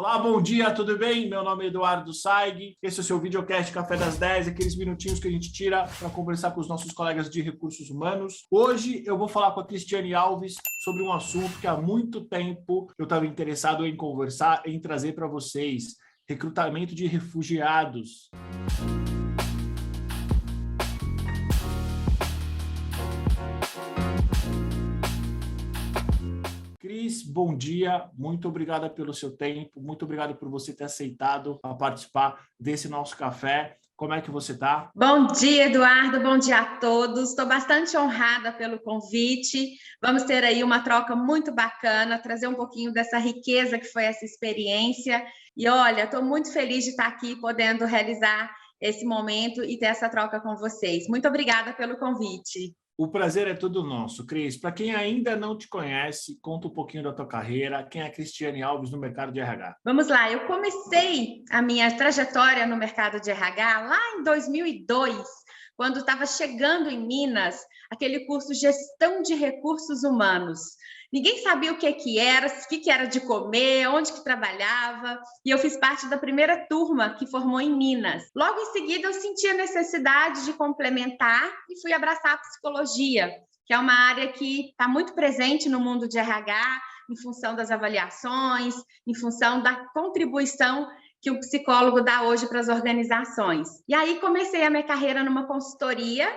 Olá, bom dia, tudo bem? Meu nome é Eduardo Saig, esse é o seu videocast Café das 10, aqueles minutinhos que a gente tira para conversar com os nossos colegas de recursos humanos. Hoje eu vou falar com a Cristiane Alves sobre um assunto que há muito tempo eu estava interessado em conversar, em trazer para vocês: recrutamento de refugiados. Cris, bom dia, muito obrigada pelo seu tempo, muito obrigado por você ter aceitado a participar desse nosso café. Como é que você está? Bom dia, Eduardo, bom dia a todos. Estou bastante honrada pelo convite. Vamos ter aí uma troca muito bacana, trazer um pouquinho dessa riqueza que foi essa experiência. E olha, estou muito feliz de estar aqui podendo realizar esse momento e ter essa troca com vocês. Muito obrigada pelo convite. O prazer é todo nosso, Cris. Para quem ainda não te conhece, conta um pouquinho da tua carreira. Quem é a Cristiane Alves no mercado de RH? Vamos lá, eu comecei a minha trajetória no mercado de RH lá em 2002, quando estava chegando em Minas, aquele curso Gestão de Recursos Humanos. Ninguém sabia o que era, o que era de comer, onde que trabalhava, e eu fiz parte da primeira turma que formou em Minas. Logo em seguida, eu senti a necessidade de complementar e fui abraçar a psicologia, que é uma área que está muito presente no mundo de RH, em função das avaliações, em função da contribuição que o psicólogo dá hoje para as organizações. E aí comecei a minha carreira numa consultoria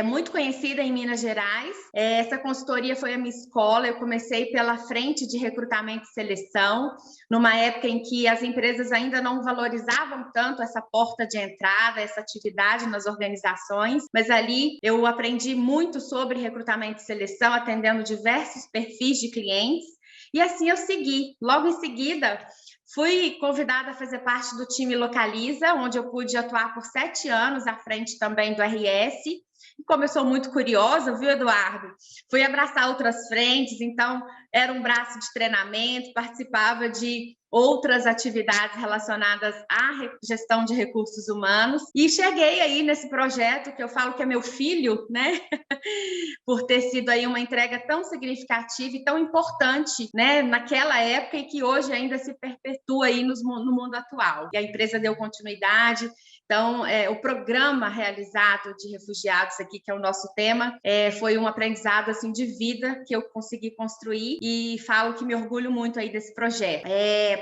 muito conhecida em Minas Gerais. Essa consultoria foi a minha escola. Eu comecei pela frente de recrutamento e seleção, numa época em que as empresas ainda não valorizavam tanto essa porta de entrada, essa atividade nas organizações, mas ali eu aprendi muito sobre recrutamento e seleção, atendendo diversos perfis de clientes. E assim eu segui. Logo em seguida, fui convidada a fazer parte do time Localiza, onde eu pude atuar por 7 anos à frente também do RS. E como eu sou muito curiosa, viu, Eduardo? Fui abraçar outras frentes, então era um braço de treinamento, participava de outras atividades relacionadas à gestão de recursos humanos e cheguei aí nesse projeto que eu falo que é meu filho, né? Por ter sido aí uma entrega tão significativa e tão importante, né? Naquela época e que hoje ainda se perpetua aí no mundo atual. E a empresa deu continuidade. Então, o programa realizado de refugiados aqui, que é o nosso tema, foi um aprendizado assim de vida que eu consegui construir e falo que me orgulho muito aí desse projeto.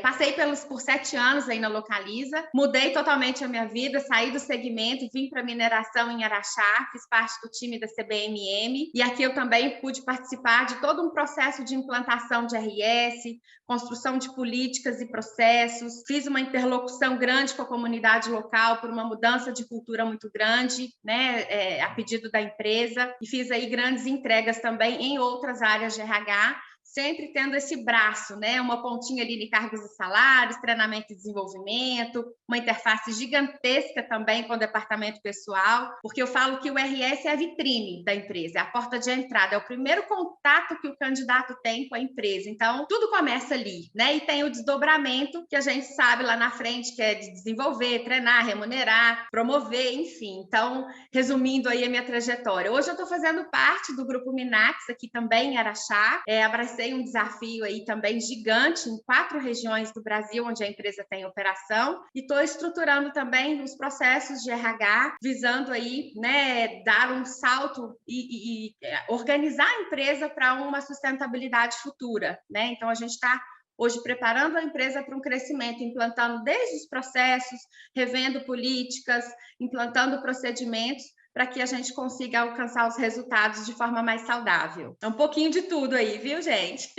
Passei por 7 anos aí na Localiza, mudei totalmente a minha vida, saí do segmento, vim para mineração em Araxá, fiz parte do time da CBMM e aqui eu também pude participar de todo um processo de implantação de RS, construção de políticas e processos, fiz uma interlocução grande com a comunidade local por uma mudança de cultura muito grande, né, a pedido da empresa, e fiz aí grandes entregas também em outras áreas de RH, sempre tendo esse braço, né? Uma pontinha ali de cargos e salários, treinamento e desenvolvimento, uma interface gigantesca também com o departamento pessoal, porque eu falo que o RS é a vitrine da empresa, é a porta de entrada, é o primeiro contato que o candidato tem com a empresa. Então, tudo começa ali, né? E tem o desdobramento que a gente sabe lá na frente, que é de desenvolver, treinar, remunerar, promover, enfim. Então, resumindo aí a minha trajetória. Hoje eu estou fazendo parte do Grupo Minax, aqui também em Araxá, abracei um desafio aí também gigante em 4 regiões do Brasil, onde a empresa tem operação, e estou estruturando também os processos de RH, visando aí, né, dar um salto e organizar a empresa para uma sustentabilidade futura, né? Então, a gente está hoje preparando a empresa para um crescimento, implantando desde os processos, revendo políticas, implantando procedimentos, para que a gente consiga alcançar os resultados de forma mais saudável. É um pouquinho de tudo aí, viu, gente?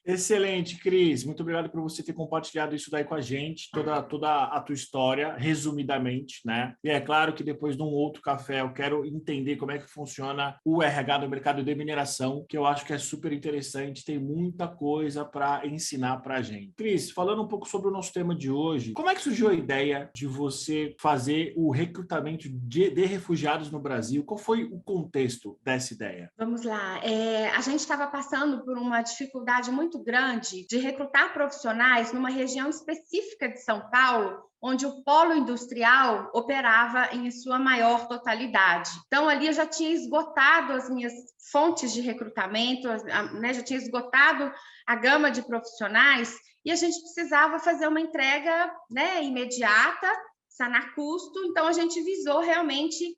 Excelente, Cris. Muito obrigado por você ter compartilhado isso daí com a gente, toda a tua história, resumidamente, né? E é claro que depois de um outro café eu quero entender como é que funciona o RH no mercado de mineração, que eu acho que é super interessante, tem muita coisa para ensinar para a gente. Cris, falando um pouco sobre o nosso tema de hoje, como é que surgiu a ideia de você fazer o recrutamento de refugiados refugiados no Brasil? Qual foi o contexto dessa ideia? Vamos lá. A gente estava passando por uma dificuldade muito grande de recrutar profissionais numa região específica de São Paulo, onde o polo industrial operava em sua maior totalidade. Então, ali eu já tinha esgotado as minhas fontes de recrutamento, né? Já tinha esgotado a gama de profissionais e a gente precisava fazer uma entrega, né, imediata, sanar custo, então a gente visou realmente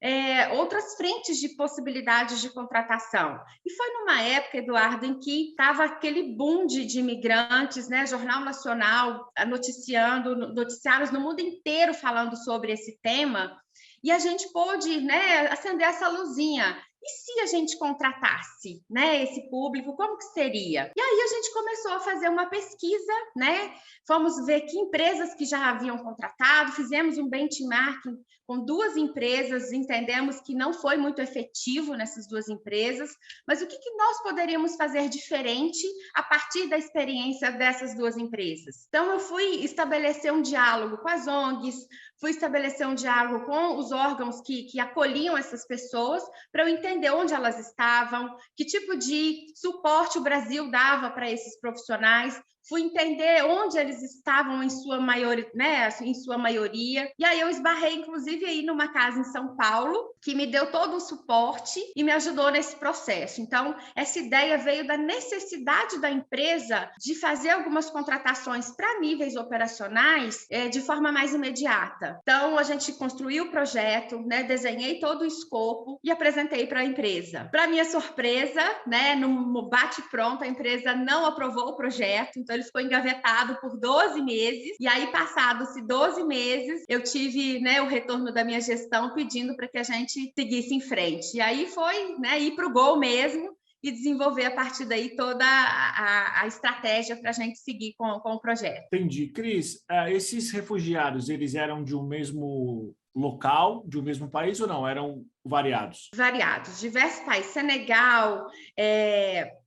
outras frentes de possibilidades de contratação. E foi numa época, Eduardo, em que estava aquele boom de imigrantes, né? Jornal Nacional noticiando, noticiários no mundo inteiro falando sobre esse tema, e a gente pôde, né, acender essa luzinha. E se a gente contratasse, né, esse público, como que seria? E aí a gente começou a fazer uma pesquisa, né? Fomos ver que empresas que já haviam contratado, fizemos um benchmarking com 2 empresas, entendemos que não foi muito efetivo nessas 2 empresas, mas o que nós poderíamos fazer diferente a partir da experiência dessas 2 empresas? Então, eu fui estabelecer um diálogo com as ONGs, fui estabelecer um diálogo com os órgãos que acolhiam essas pessoas, para eu entender onde elas estavam, que tipo de suporte o Brasil dava para esses profissionais, fui entender onde eles estavam em sua maioria, né, em sua maioria. E aí eu esbarrei, inclusive, aí numa casa em São Paulo, que me deu todo o suporte e me ajudou nesse processo. Então, essa ideia veio da necessidade da empresa de fazer algumas contratações para níveis operacionais de forma mais imediata. Então, a gente construiu o projeto, né, desenhei todo o escopo e apresentei para a empresa. Para minha surpresa, né, no bate-pronto, a empresa não aprovou o projeto, então ele ficou engavetado por 12 meses, e aí, passados-se 12 meses, eu tive, né, o retorno da minha gestão pedindo para que a gente seguisse em frente. E aí foi, né, ir para o gol mesmo e desenvolver a partir daí toda a estratégia para a gente seguir com o projeto. Entendi. Cris, esses refugiados, eles eram de um mesmo local, de um mesmo país ou não? Eram variados? Variados, diversos países. Senegal,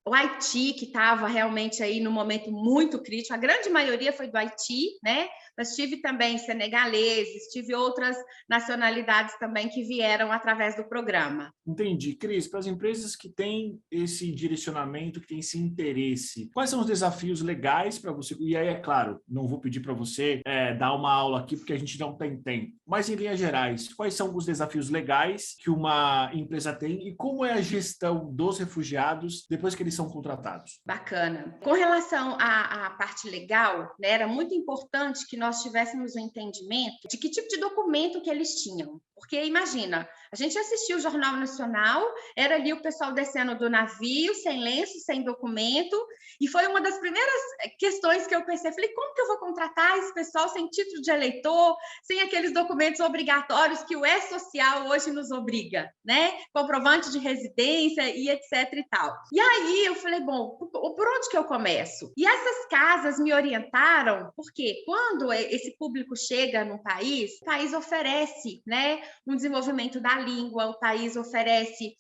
o Haiti, que estava realmente aí no momento muito crítico, a grande maioria foi do Haiti, né? Mas tive também senegaleses, tive outras nacionalidades também que vieram através do programa. Entendi. Cris, para as empresas que têm esse direcionamento, que têm esse interesse, quais são os desafios legais para você? E aí, é claro, não vou pedir para você dar uma aula aqui, porque a gente não tem tempo, mas em linhas gerais, quais são os desafios legais que uma empresa tem e como é a gestão dos refugiados depois que eles são contratados? Bacana. Com relação à parte legal, né, era muito importante que nós tivéssemos um entendimento de que tipo de documento que eles tinham. Porque, imagina, a gente assistiu o Jornal Nacional, era ali o pessoal descendo do navio, sem lenço, sem documento, e foi uma das primeiras questões que eu pensei. Falei, como que eu vou contratar esse pessoal sem título de eleitor, sem aqueles documentos obrigatórios que o E-Social hoje nos obriga, né? Comprovante de residência e etc e tal. E aí eu falei, bom, por onde que eu começo? E essas casas me orientaram, porque quando esse público chega num país, o país oferece, né, um desenvolvimento da língua, o país oferece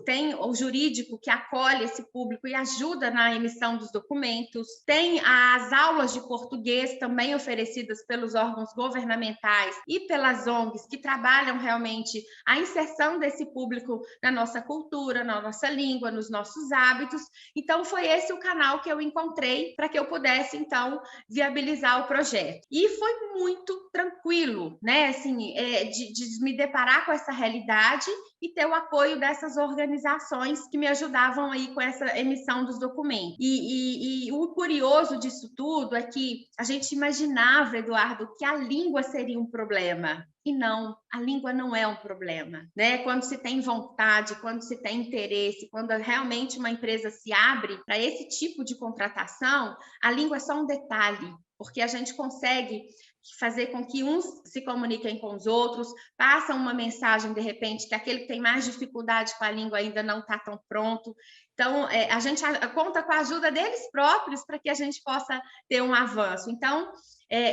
tem o jurídico que acolhe esse público e ajuda na emissão dos documentos, tem as aulas de português também oferecidas pelos órgãos governamentais e pelas ONGs que trabalham realmente a inserção desse público na nossa cultura, na nossa língua, nos nossos hábitos. Então, foi esse o canal que eu encontrei para que eu pudesse, então, viabilizar o projeto. E foi muito tranquilo, né? Assim, de me deparar com essa realidade e ter o apoio dessas organizações que me ajudavam aí com essa emissão dos documentos. E o curioso disso tudo é que a gente imaginava, Eduardo, que a língua seria um problema. E não, a língua não é um problema, né? Quando se tem vontade, quando se tem interesse, quando realmente uma empresa se abre para esse tipo de contratação, a língua é só um detalhe, porque a gente consegue fazer com que uns se comuniquem com os outros, passam uma mensagem, de repente, que aquele que tem mais dificuldade com a língua ainda não está tão pronto. Então, a gente conta com a ajuda deles próprios para que a gente possa ter um avanço. Então,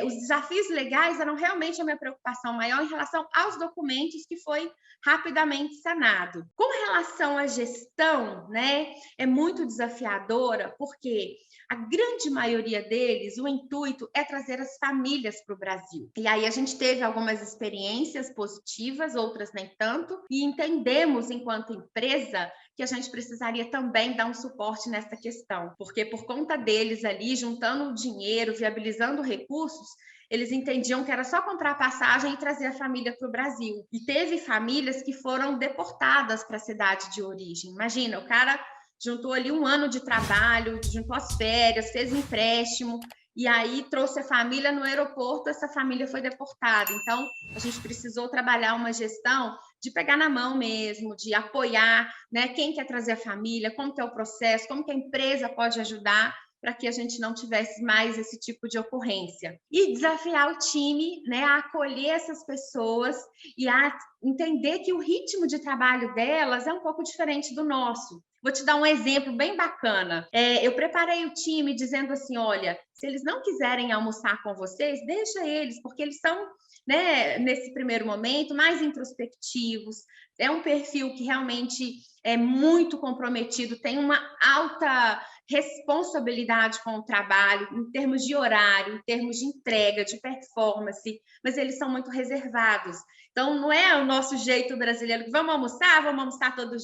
os desafios legais eram realmente a minha preocupação maior em relação aos documentos, que foi rapidamente sanado. Com relação à gestão, né, é muito desafiadora, porque a grande maioria deles, o intuito é trazer as famílias para o Brasil. E aí a gente teve algumas experiências positivas, outras nem tanto, e entendemos, enquanto empresa, que a gente precisaria também dar um suporte nessa questão, porque por conta deles ali, juntando o dinheiro, viabilizando recursos, eles entendiam que era só comprar passagem e trazer a família para o Brasil. E teve famílias que foram deportadas para a cidade de origem. Imagina, o cara juntou ali 1 ano de trabalho, juntou as férias, fez empréstimo, e aí trouxe a família no aeroporto, essa família foi deportada. Então, a gente precisou trabalhar uma gestão de pegar na mão mesmo, de apoiar, né, quem quer trazer a família, como que é o processo, como que a empresa pode ajudar para que a gente não tivesse mais esse tipo de ocorrência. E desafiar o time, né, a acolher essas pessoas e a entender que o ritmo de trabalho delas é um pouco diferente do nosso. Vou te dar um exemplo bem bacana. Eu preparei o time dizendo assim, olha, se eles não quiserem almoçar com vocês, deixa eles, porque eles são, né, nesse primeiro momento, mais introspectivos. É um perfil que realmente é muito comprometido, tem uma alta responsabilidade com o trabalho, em termos de horário, em termos de entrega, de performance, mas eles são muito reservados. Então, não é o nosso jeito brasileiro, que vamos almoçar todo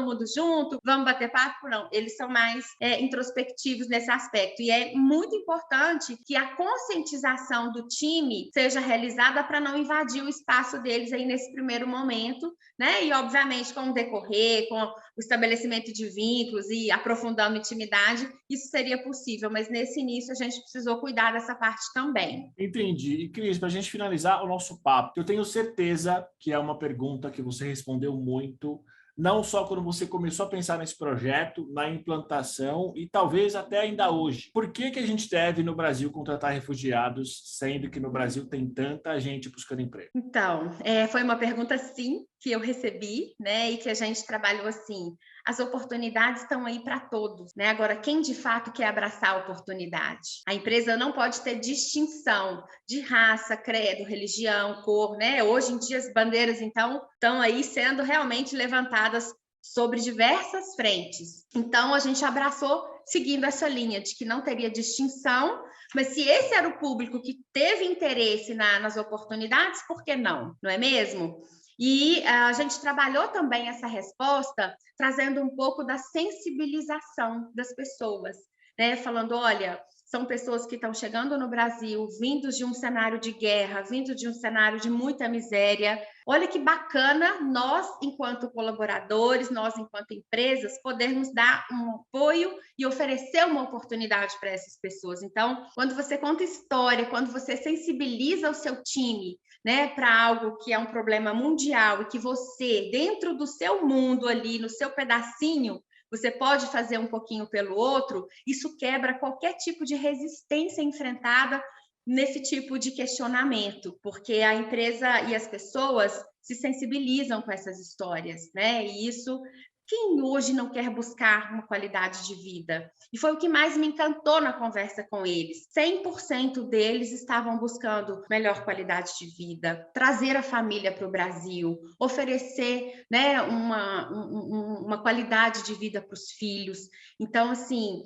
mundo junto, vamos bater papo, não. Eles são mais introspectivos nesse aspecto. E é muito importante que a conscientização do time seja realizada para não invadir o espaço deles aí nesse primeiro momento, né? E, obviamente, com o decorrer, com o estabelecimento de vínculos e aprofundando a intimidade, isso seria possível, mas nesse início a gente precisou cuidar dessa parte também. Entendi. E, Cris, para a gente finalizar o nosso papo, eu tenho certeza que é uma pergunta que você respondeu muito, não só quando você começou a pensar nesse projeto, na implantação e talvez até ainda hoje. Por que a gente deve, no Brasil, contratar refugiados, sendo que no Brasil tem tanta gente buscando emprego? Então, foi uma pergunta, sim, que eu recebi, né, e que a gente trabalhou assim. As oportunidades estão aí para todos, né? Agora, quem de fato quer abraçar a oportunidade? A empresa não pode ter distinção de raça, credo, religião, cor, né? Hoje em dia as bandeiras, então, estão aí sendo realmente levantadas sobre diversas frentes. Então, a gente abraçou seguindo essa linha de que não teria distinção, mas se esse era o público que teve interesse nas oportunidades, por que não? Não é mesmo? E a gente trabalhou também essa resposta trazendo um pouco da sensibilização das pessoas, né? Falando, olha, são pessoas que estão chegando no Brasil, vindos de um cenário de guerra, vindos de um cenário de muita miséria. Olha que bacana nós, enquanto colaboradores, nós, enquanto empresas, podermos dar um apoio e oferecer uma oportunidade para essas pessoas. Então, quando você conta história, quando você sensibiliza o seu time, né, para algo que é um problema mundial e que você, dentro do seu mundo ali, no seu pedacinho, você pode fazer um pouquinho pelo outro, isso quebra qualquer tipo de resistência enfrentada nesse tipo de questionamento, porque a empresa e as pessoas se sensibilizam com essas histórias, né? E isso, quem hoje não quer buscar uma qualidade de vida? E foi o que mais me encantou na conversa com eles. 100% deles estavam buscando melhor qualidade de vida, trazer a família para o Brasil, oferecer, né, uma qualidade de vida para os filhos. Então, assim,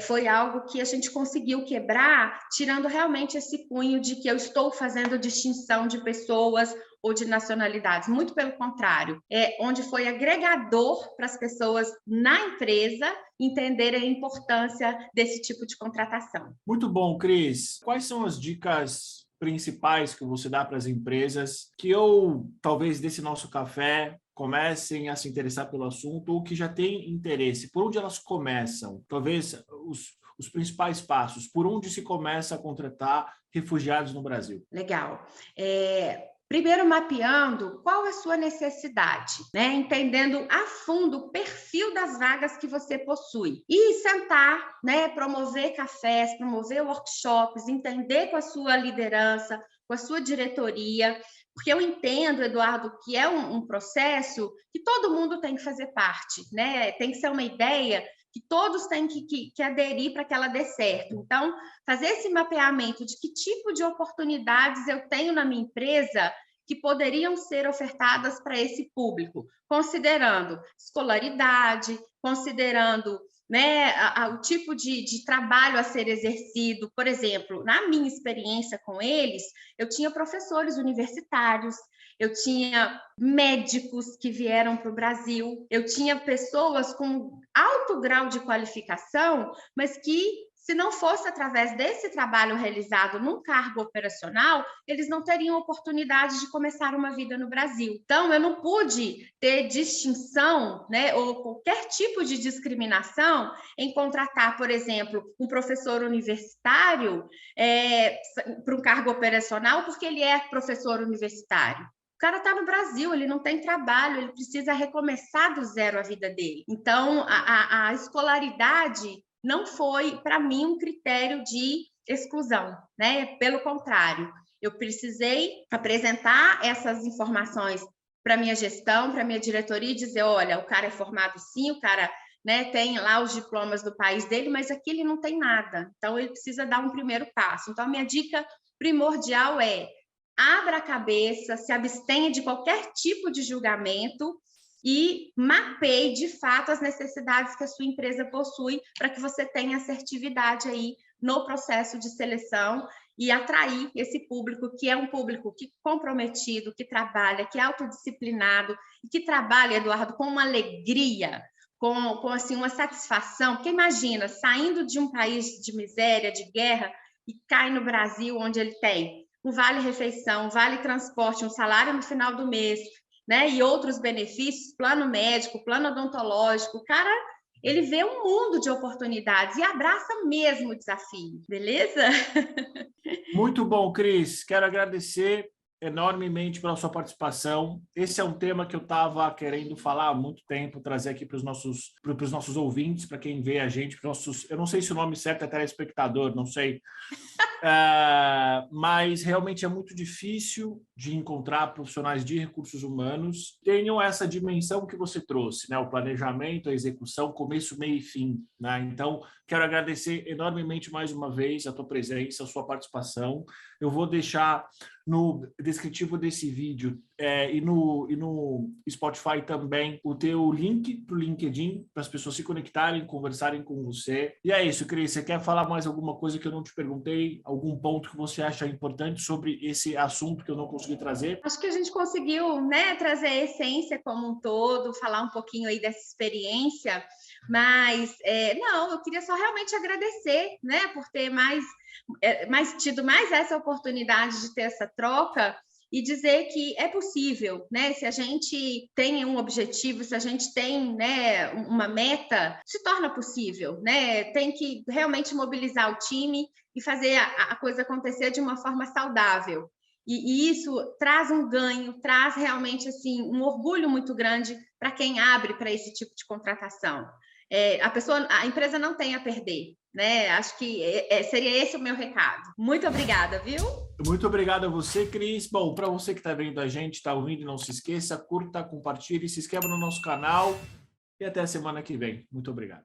foi algo que a gente conseguiu quebrar, tirando realmente esse cunho de que eu estou fazendo distinção de pessoas ou de nacionalidades, muito pelo contrário, onde foi agregador para as pessoas na empresa entenderem a importância desse tipo de contratação. Muito bom, Cris. Quais são as dicas principais que você dá para as empresas que ou talvez desse nosso café comecem a se interessar pelo assunto ou que já têm interesse? Por onde elas começam? Talvez os principais passos, por onde se começa a contratar refugiados no Brasil? Legal. Primeiro, mapeando qual é a sua necessidade, né? Entendendo a fundo o perfil das vagas que você possui. E sentar, né? Promover cafés, promover workshops, entender com a sua liderança, com a sua diretoria, porque eu entendo, Eduardo, que é um processo que todo mundo tem que fazer parte, né? Tem que ser uma ideia que todos têm que aderir para que ela dê certo. Então, fazer esse mapeamento de que tipo de oportunidades eu tenho na minha empresa que poderiam ser ofertadas para esse público, considerando escolaridade, considerando, né, o tipo de trabalho a ser exercido. Por exemplo, na minha experiência com eles, eu tinha professores universitários, eu tinha médicos que vieram para o Brasil, eu tinha pessoas com alto grau de qualificação, mas que, se não fosse através desse trabalho realizado num cargo operacional, eles não teriam oportunidade de começar uma vida no Brasil. Então, eu não pude ter distinção, né, ou qualquer tipo de discriminação em contratar, por exemplo, um professor universitário para um cargo operacional, porque ele é professor universitário. O cara está no Brasil, ele não tem trabalho, ele precisa recomeçar do zero a vida dele. Então, a escolaridade não foi, para mim, um critério de exclusão, né? Pelo contrário, eu precisei apresentar essas informações para minha gestão, para minha diretoria, e dizer, olha, o cara é formado sim, o cara, né, tem lá os diplomas do país dele, mas aqui ele não tem nada. Então, ele precisa dar um primeiro passo. Então, a minha dica primordial é: abra a cabeça, se abstenha de qualquer tipo de julgamento e mapeie de fato as necessidades que a sua empresa possui para que você tenha assertividade aí no processo de seleção e atrair esse público, que é um público que comprometido, que trabalha, que é autodisciplinado e que trabalha, Eduardo, com uma alegria, com assim, uma satisfação. Porque imagina, saindo de um país de miséria, de guerra, e cai no Brasil, onde ele tem um vale-refeição, um vale-transporte, um salário no final do mês, né? E outros benefícios, plano médico, plano odontológico. O cara, ele vê um mundo de oportunidades e abraça mesmo o desafio, beleza? Muito bom, Cris. Quero agradecer enormemente pela sua participação. Esse é um tema que eu estava querendo falar há muito tempo, trazer aqui para os nossos ouvintes, para quem vê a gente, para nossos, eu não sei se o nome certo é telespectador, não sei. Mas realmente é muito difícil de encontrar profissionais de recursos humanos que tenham essa dimensão que você trouxe, né? O planejamento, a execução, começo, meio e fim, né? Então, quero agradecer enormemente mais uma vez a tua presença, a sua participação. Eu vou deixar no descritivo desse vídeo e no Spotify também o teu link para o LinkedIn, para as pessoas se conectarem, conversarem com você. E é isso, Cris. Você quer falar mais alguma coisa que eu não te perguntei? Algum ponto que você acha importante sobre esse assunto que eu não consegui trazer? Acho que a gente conseguiu, né, trazer a essência como um todo, falar um pouquinho aí dessa experiência, mas não, eu queria só realmente agradecer, né, por ter tido mais essa oportunidade de ter essa troca e dizer que é possível, né? Se a gente tem um objetivo, se a gente tem, né, uma meta, se torna possível, né? Tem que realmente mobilizar o time e fazer a coisa acontecer de uma forma saudável. E isso traz um ganho, traz realmente assim um orgulho muito grande para quem abre para esse tipo de contratação. A empresa não tem a perder, né? Acho que seria esse o meu recado. Muito obrigada, viu? Muito obrigado a você, Cris. Bom, para você que está vendo a gente, está ouvindo, não se esqueça, curta, compartilhe, se inscreva no nosso canal e até a semana que vem. Muito obrigado.